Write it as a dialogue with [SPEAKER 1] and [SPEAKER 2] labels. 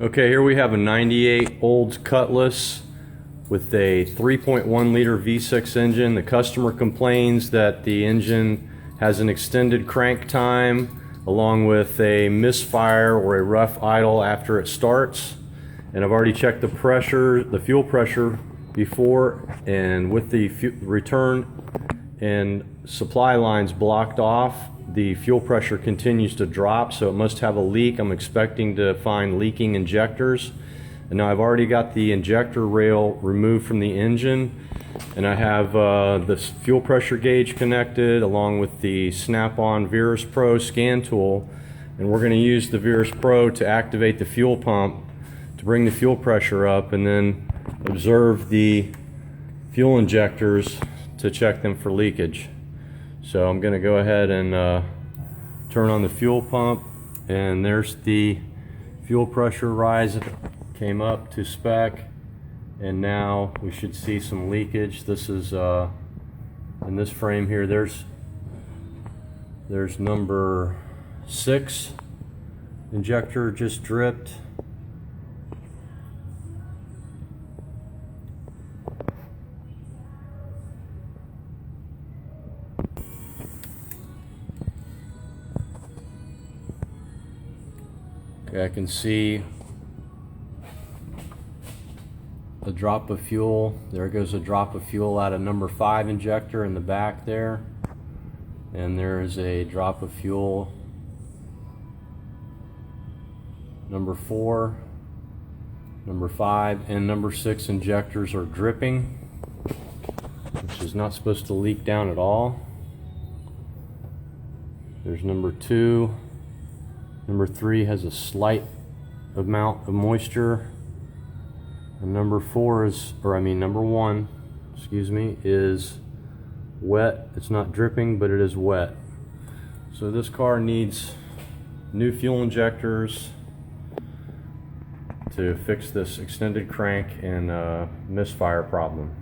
[SPEAKER 1] Okay, here we have a 98 Olds Cutlass with a 3.1 liter V6 engine. The customer complains that the engine has an extended crank time along with a misfire or a rough idle after it starts. And I've already checked the pressure, the fuel pressure before, and with the return and supply lines blocked off, the fuel pressure continues to drop, so it must have a leak. I'm expecting to find leaking injectors. And now I've already got the injector rail removed from the engine, and I have this fuel pressure gauge connected along with the snap-on Virus Pro scan tool, and we're going to use the Virus Pro to activate the fuel pump to bring the fuel pressure up, and then observe the fuel injectors to check them for leakage. So I'm going to go ahead and turn on the fuel pump, and there's the fuel pressure rise. It came up to spec, and now we should see some leakage. This is in this frame here, there's number 6 injector just dripped. Okay, I can see a drop of fuel. There goes a drop of fuel out of number 5 injector in the back there. And there is a drop of fuel. Number 4, number 5, and number 6 injectors are dripping, which is not supposed to leak down at all. There's number 2. Number 3 has a slight amount of moisture. And number 1, excuse me, is wet. It's not dripping, but it is wet. So this car needs new fuel injectors to fix this extended crank and misfire problem.